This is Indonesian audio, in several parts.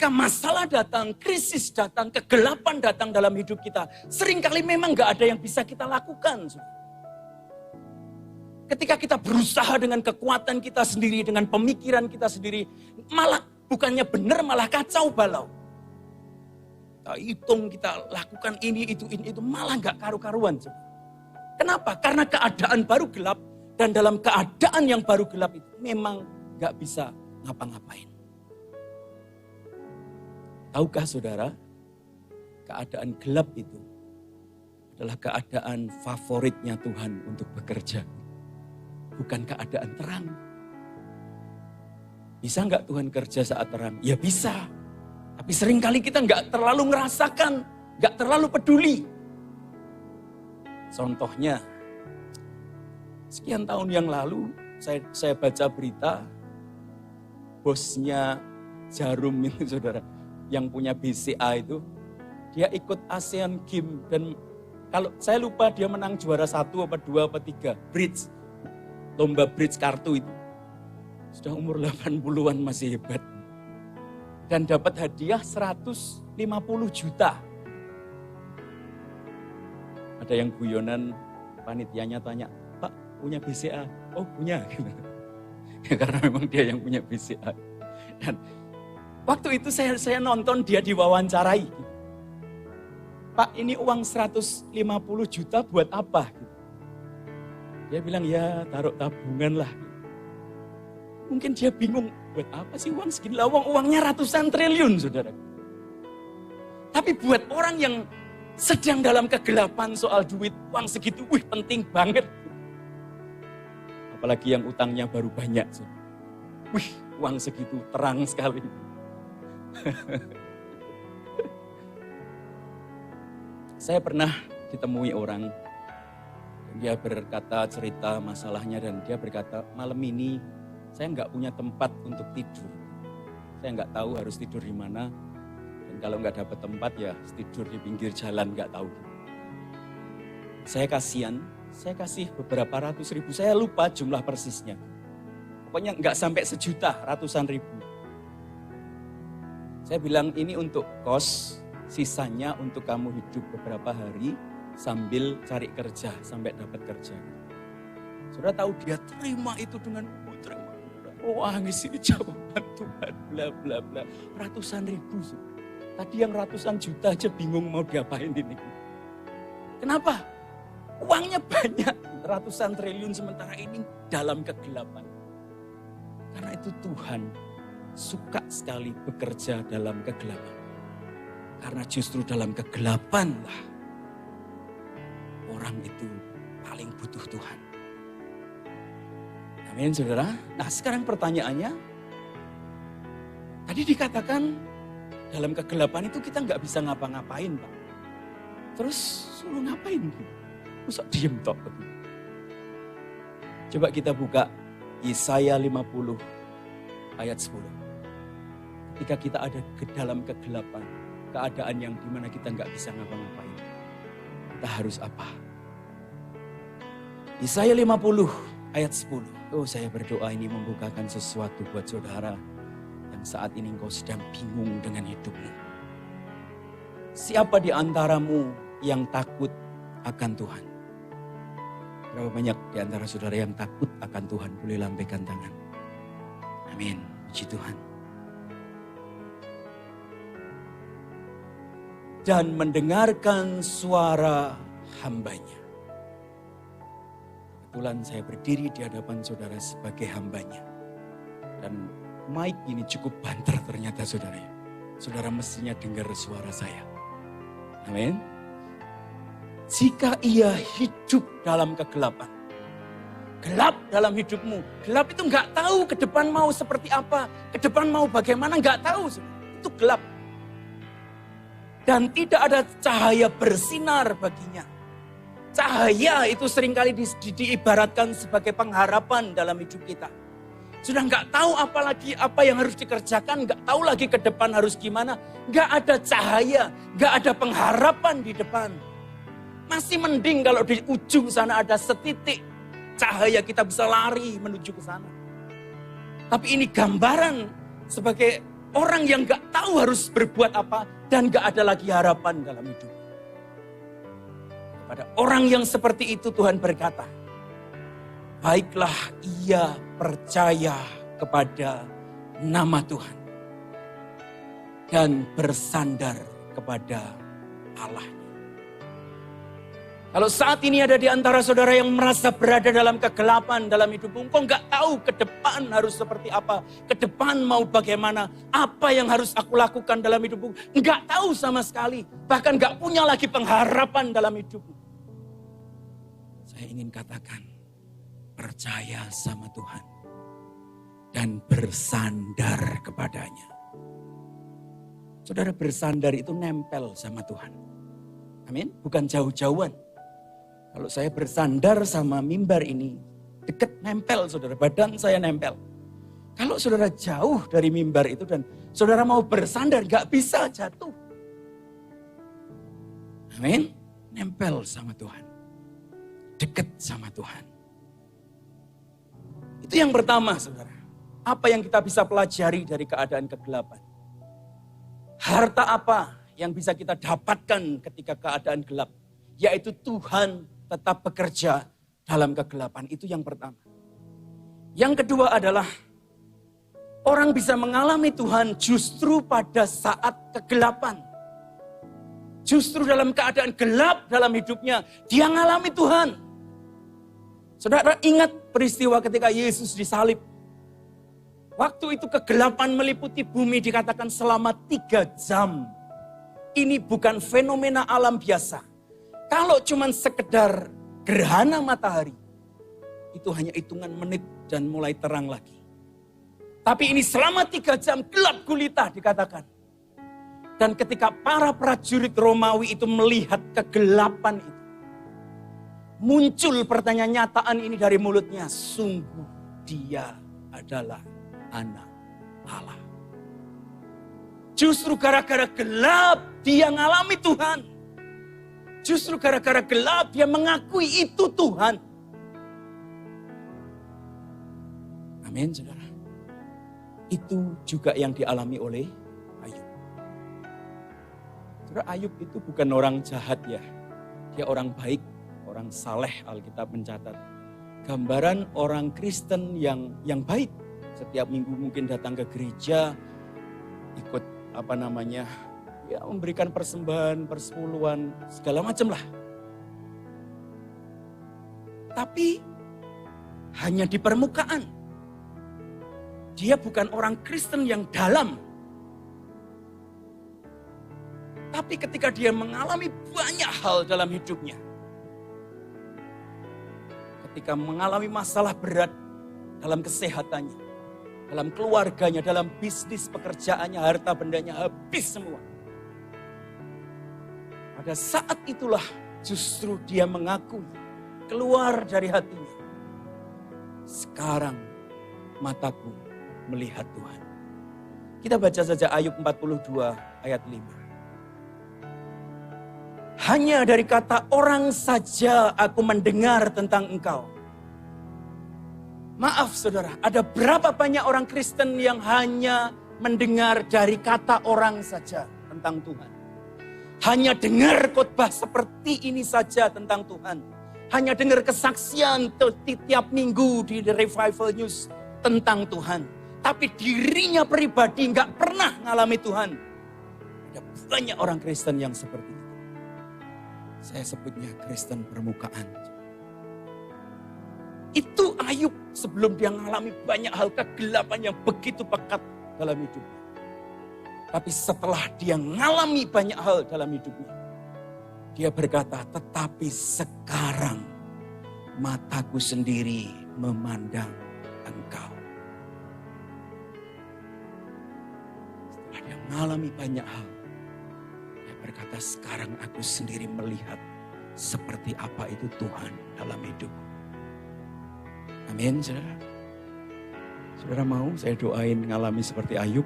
ketika masalah datang, krisis datang, kegelapan datang dalam hidup kita, seringkali memang gak ada yang bisa kita lakukan. Ketika kita berusaha dengan kekuatan kita sendiri, dengan pemikiran kita sendiri, malah bukannya benar, malah kacau balau. Kita hitung, kita lakukan ini, itu, malah gak karu-karuan. Kenapa? Karena keadaan baru gelap, dan dalam keadaan yang baru gelap itu memang gak bisa ngapa-ngapain. Tahukah saudara, keadaan gelap itu adalah keadaan favoritnya Tuhan untuk bekerja. Bukan keadaan terang. Bisa nggak Tuhan kerja saat terang? Ya bisa. Tapi seringkali kita nggak terlalu ngerasakan, nggak terlalu peduli. Contohnya, sekian tahun yang lalu saya baca berita, bosnya Jarum itu saudara, yang punya BCA itu, dia ikut ASEAN Games dan kalau saya lupa dia menang juara 1 apa 2 apa 3, bridge. Lomba bridge kartu itu. Sudah umur 80-an masih hebat. Dan dapat hadiah 150 juta. Ada yang guyonan, panitianya tanya, Pak punya BCA? Oh punya. Ya, karena memang dia yang punya BCA. Dan waktu itu saya nonton dia diwawancarai. Pak ini uang 150 juta buat apa? Dia bilang ya taruh tabungan lah. Mungkin dia bingung buat apa sih uang segini lah, uangnya ratusan triliun saudara. Tapi buat orang yang sedang dalam kegelapan soal duit, uang segitu penting banget. Apalagi yang utangnya baru banyak. Uang segitu terang sekali. Saya pernah ditemui orang. Dia berkata cerita masalahnya dan dia berkata malam ini saya nggak punya tempat untuk tidur. Saya nggak tahu harus tidur di mana. Dan kalau nggak dapat tempat ya tidur di pinggir jalan nggak tahu. Saya kasihan, saya kasih beberapa ratus ribu. Saya lupa jumlah persisnya. Pokoknya nggak sampai sejuta, ratusan ribu. Saya bilang ini untuk kos, sisanya untuk kamu hidup beberapa hari. Sambil cari kerja, sampai dapat kerja. Saudara tahu dia terima itu dengan terima. Wah ngisi jawaban Tuhan, bla bla bla. Ratusan ribu. Tadi yang ratusan juta aja bingung mau diapain ini. Kenapa? Uangnya banyak, ratusan triliun sementara ini dalam kegelapan. Karena itu Tuhan suka sekali bekerja dalam kegelapan. Karena justru dalam kegelapan lah orang itu paling butuh Tuhan. Amin saudara. Nah sekarang pertanyaannya, tadi dikatakan dalam kegelapan itu kita nggak bisa ngapa-ngapain Pak. Terus suruh ngapain? Masa diem tok? Coba kita buka Yesaya 50 ayat 10. Ketika kita ada ke dalam kegelapan, keadaan yang dimana kita nggak bisa ngapa-ngapain, kita harus apa? Yesaya 50 ayat 10. Oh saya berdoa ini membukakan sesuatu buat saudara yang saat ini engkau sedang bingung dengan hidupmu. Siapa di antaramu yang takut akan Tuhan? Berapa banyak di antara saudara yang takut akan Tuhan? Boleh lambaikan tangan. Amin. Puji Tuhan. Dan mendengarkan suara hambanya. Kebetulan saya berdiri di hadapan saudara sebagai hambanya. Dan mic ini cukup banter ternyata saudara. Saudara mestinya dengar suara saya. Amin. Jika ia hidup dalam kegelapan. Gelap dalam hidupmu. Gelap itu gak tahu ke depan mau seperti apa. Ke depan mau bagaimana gak tahu. Itu gelap. Dan tidak ada cahaya bersinar baginya. Cahaya itu seringkali diibaratkan sebagai pengharapan dalam hidup kita. Sudah nggak tahu apalagi apa yang harus dikerjakan, nggak tahu lagi ke depan harus gimana. Nggak ada cahaya, nggak ada pengharapan di depan. Masih mending kalau di ujung sana ada setitik cahaya kita bisa lari menuju ke sana. Tapi ini gambaran sebagai orang yang nggak tahu tahu harus berbuat apa, dan gak ada lagi harapan dalam hidup. Pada orang yang seperti itu Tuhan berkata, baiklah ia percaya kepada nama Tuhan dan bersandar kepada Allah. Kalau saat ini ada di antara saudara yang merasa berada dalam kegelapan dalam hidupmu, engkau nggak tahu ke depan harus seperti apa, ke depan mau bagaimana, apa yang harus aku lakukan dalam hidupmu, nggak tahu sama sekali, bahkan nggak punya lagi pengharapan dalam hidupmu. Saya ingin katakan, percaya sama Tuhan dan bersandar kepadanya. Saudara, bersandar itu nempel sama Tuhan. Amin, bukan jauh-jauhan. Kalau saya bersandar sama mimbar ini, dekat nempel saudara, badan saya nempel. Kalau saudara jauh dari mimbar itu dan saudara mau bersandar, gak bisa, jatuh. Amin, nempel sama Tuhan. Dekat sama Tuhan. Itu yang pertama saudara. Apa yang kita bisa pelajari dari keadaan kegelapan? Harta apa yang bisa kita dapatkan ketika keadaan gelap? Yaitu Tuhan tetap bekerja dalam kegelapan. Itu yang pertama. Yang kedua adalah orang bisa mengalami Tuhan justru pada saat kegelapan. Justru dalam keadaan gelap dalam hidupnya, dia mengalami Tuhan. Saudara ingat peristiwa ketika Yesus disalib. Waktu itu kegelapan meliputi bumi, dikatakan selama 3 jam. Ini bukan fenomena alam biasa. Kalau cuma sekedar gerhana matahari, itu hanya hitungan menit dan mulai terang lagi. Tapi ini selama 3 jam gelap gulita dikatakan. Dan ketika para prajurit Romawi itu melihat kegelapan itu, muncul pertanyaan nyataan ini dari mulutnya, sungguh dia adalah anak Allah. Justru gara-gara gelap dia ngalami Tuhan. Justru gara-gara gelap dia mengakui itu Tuhan. Amin saudara. Itu juga yang dialami oleh Ayub. Saudara, Ayub itu bukan orang jahat ya. Dia orang baik, orang saleh, Alkitab mencatat. Gambaran orang Kristen yang baik. Setiap minggu mungkin datang ke gereja, ikut ya memberikan persembahan, persepuluhan, segala macam lah. Tapi hanya di permukaan. Dia bukan orang Kristen yang dalam. Tapi ketika dia mengalami banyak hal dalam hidupnya. Ketika mengalami masalah berat dalam kesehatannya, dalam keluarganya, dalam bisnis pekerjaannya, harta bendanya habis semua. Pada saat itulah justru dia mengakui, keluar dari hatinya, sekarang mataku melihat Tuhan. Kita baca saja Ayub 42 ayat 5. Hanya dari kata orang saja aku mendengar tentang engkau. Maaf saudara, ada berapa banyak orang Kristen yang hanya mendengar dari kata orang saja tentang Tuhan. Hanya dengar khotbah seperti ini saja tentang Tuhan. Hanya dengar kesaksian tiap minggu di The Revival News tentang Tuhan. Tapi dirinya pribadi nggak pernah ngalami Tuhan. Ada banyak orang Kristen yang seperti itu. Saya sebutnya Kristen permukaan. Itu Ayub sebelum dia mengalami banyak hal kegelapan yang begitu pekat dalam hidupnya. Tapi setelah dia mengalami banyak hal dalam hidupnya, dia berkata, tetapi sekarang mataku sendiri memandang engkau. Setelah dia mengalami banyak hal, dia berkata, sekarang aku sendiri melihat seperti apa itu Tuhan dalam hidupku. Amin, saudara. Saudara mau saya doain mengalami seperti Ayub?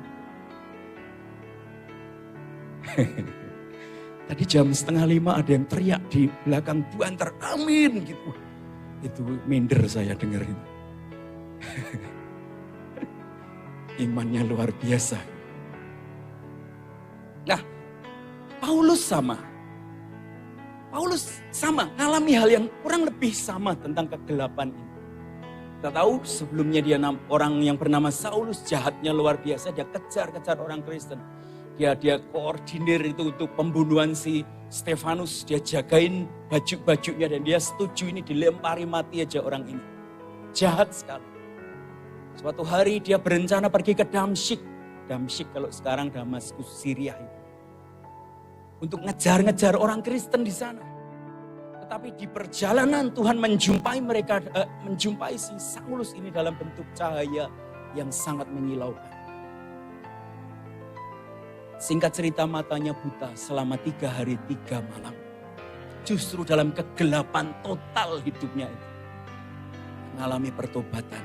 Tadi jam 4:30 ada yang teriak di belakang buanter, amin gitu. Itu minder saya dengerin. Imannya luar biasa. Nah, Paulus sama, ngalami hal yang kurang lebih sama tentang kegelapan ini. Kita tahu sebelumnya dia orang yang bernama Saulus, jahatnya luar biasa, dia kejar-kejar orang Kristen. Dia koordinir itu untuk pembunuhan si Stefanus, dia jagain baju-bajunya dan dia setuju ini dilempari mati aja orang ini. Jahat sekali. Suatu hari dia berencana pergi ke Damsyik. Damsyik kalau sekarang Damaskus, Syria itu. Untuk ngejar-ngejar orang Kristen di sana. Tetapi di perjalanan Tuhan menjumpai si Saulus ini dalam bentuk cahaya yang sangat menyilaukan. Singkat cerita, matanya buta selama 3 hari 3 malam. Justru dalam kegelapan total hidupnya itu. Mengalami pertobatan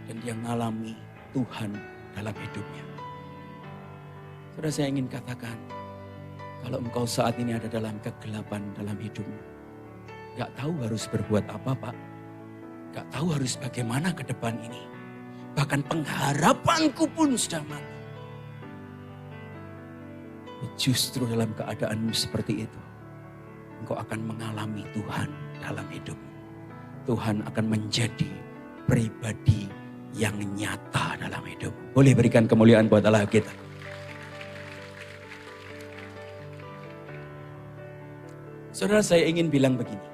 dan dia mengalami Tuhan dalam hidupnya. Saudara, saya ingin katakan, kalau engkau saat ini ada dalam kegelapan dalam hidupmu, gak tahu harus berbuat apa, Pak. Gak tahu harus bagaimana ke depan ini. Bahkan pengharapanku pun sudah mati. Justru dalam keadaanmu seperti itu, engkau akan mengalami Tuhan dalam hidupmu. Tuhan akan menjadi pribadi yang nyata dalam hidup. Boleh berikan kemuliaan buat Allah kita. Saudara, saya ingin bilang begini.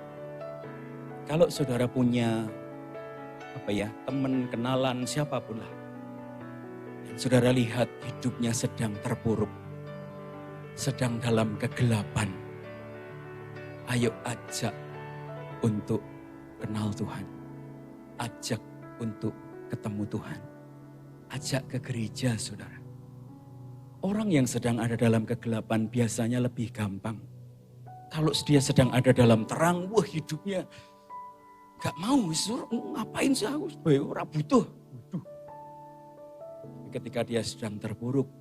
Kalau saudara punya teman, kenalan, siapapun lah. Dan saudara lihat hidupnya sedang terpuruk. Sedang dalam kegelapan. Ayo ajak untuk kenal Tuhan. Ajak untuk ketemu Tuhan. Ajak ke gereja, saudara. Orang yang sedang ada dalam kegelapan biasanya lebih gampang. Kalau dia sedang ada dalam terang, wah hidupnya gak mau, ngapain sih aku, orang butuh. Ketika dia sedang terpuruk,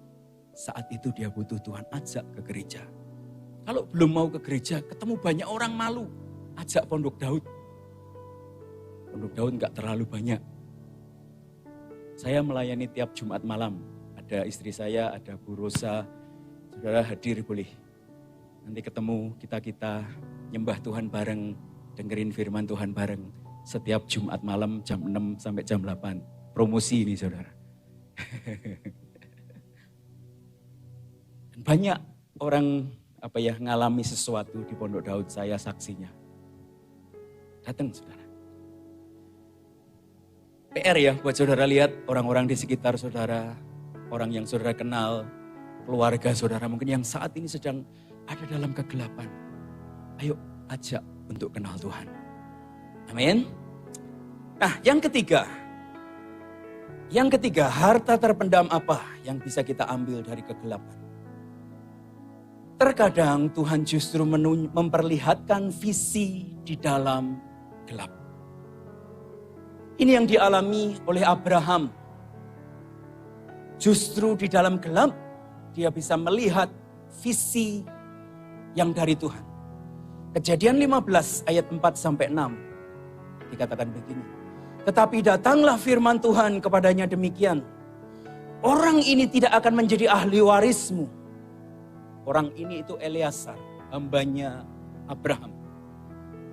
saat itu dia butuh Tuhan, ajak ke gereja. Kalau belum mau ke gereja, ketemu banyak orang malu, ajak Pondok Daud. Pondok Daud gak terlalu banyak. Saya melayani tiap Jumat malam. Ada istri saya, ada Bu Rosa. Saudara hadir boleh. Nanti ketemu kita nyembah Tuhan bareng, dengerin firman Tuhan bareng. Setiap Jumat malam jam 6 sampai jam 8. Promosi ini saudara. Banyak orang ngalami sesuatu di Pondok Daud, saya saksinya. Datang saudara. PR ya buat saudara lihat orang-orang di sekitar saudara, orang yang saudara kenal, keluarga saudara mungkin yang saat ini sedang ada dalam kegelapan. Ayo ajak untuk kenal Tuhan. Amin. Nah yang ketiga, harta terpendam apa yang bisa kita ambil dari kegelapan? Terkadang Tuhan justru memperlihatkan visi di dalam gelap. Ini yang dialami oleh Abraham. Justru di dalam gelap, dia bisa melihat visi yang dari Tuhan. Kejadian 15 ayat 4-6 dikatakan begini. Tetapi datanglah firman Tuhan kepadanya demikian. Orang ini tidak akan menjadi ahli warismu. Orang ini itu Eleazar, hambanya Abraham.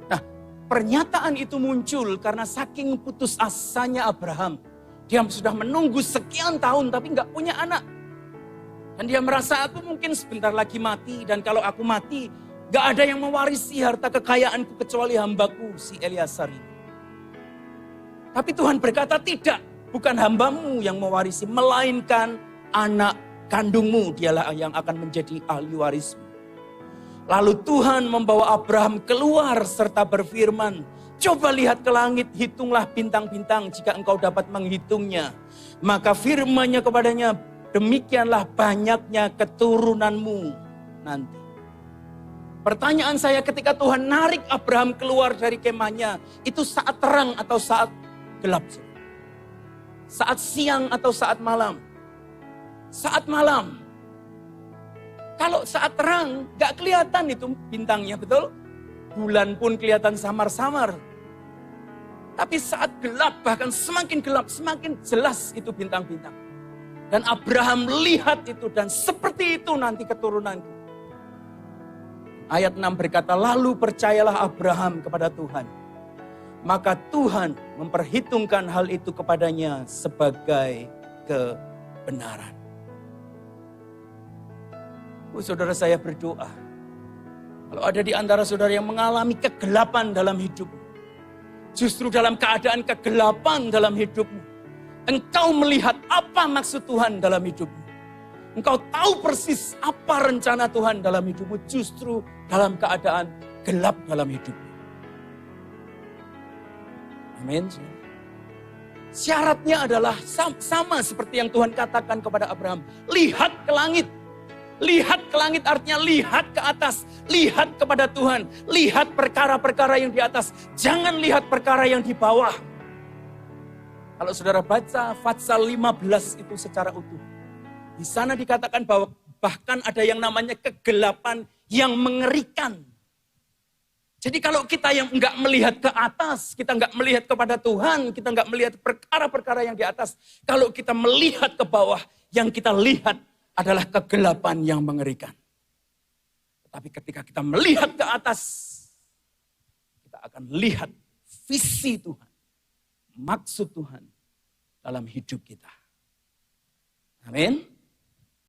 Nah, pernyataan itu muncul karena saking putus asanya Abraham. Dia sudah menunggu sekian tahun tapi gak punya anak. Dan dia merasa aku mungkin sebentar lagi mati. Dan kalau aku mati, gak ada yang mewarisi harta kekayaanku kecuali hambaku si Eleazar ini. Tapi Tuhan berkata tidak, bukan hambamu yang mewarisi, melainkan anak kandungmu, dialah yang akan menjadi ahli warismu. Lalu Tuhan membawa Abraham keluar serta berfirman, coba lihat ke langit, hitunglah bintang-bintang jika engkau dapat menghitungnya. Maka firman-Nya kepadanya, demikianlah banyaknya keturunanmu nanti. Pertanyaan saya, ketika Tuhan narik Abraham keluar dari kemahnya, itu saat terang atau saat gelap? Saat siang atau saat malam? Saat malam. Kalau saat terang, gak kelihatan itu bintangnya, betul? Bulan pun kelihatan samar-samar. Tapi saat gelap, bahkan semakin gelap, semakin jelas itu bintang-bintang. Dan Abraham lihat itu dan seperti itu nanti keturunanku. Ayat 6 berkata, lalu percayalah Abraham kepada Tuhan. Maka Tuhan memperhitungkan hal itu kepadanya sebagai kebenaran. Saudara saya berdoa. Kalau ada di antara saudara yang mengalami kegelapan dalam hidupmu. Justru dalam keadaan kegelapan dalam hidupmu. Engkau melihat apa maksud Tuhan dalam hidupmu. Engkau tahu persis apa rencana Tuhan dalam hidupmu. Justru dalam keadaan gelap dalam hidupmu. Amin. Syaratnya adalah sama seperti yang Tuhan katakan kepada Abraham. Lihat ke langit. Lihat ke langit artinya lihat ke atas. Lihat kepada Tuhan. Lihat perkara-perkara yang di atas. Jangan lihat perkara yang di bawah. Kalau saudara baca Fatsal 15 itu secara utuh. Di sana dikatakan bahwa bahkan ada yang namanya kegelapan yang mengerikan. Jadi kalau kita yang enggak melihat ke atas, kita enggak melihat kepada Tuhan, kita enggak melihat perkara-perkara yang di atas. Kalau kita melihat ke bawah, yang kita lihat adalah kegelapan yang mengerikan. Tapi ketika kita melihat ke atas, kita akan lihat visi Tuhan, maksud Tuhan dalam hidup kita. Amin.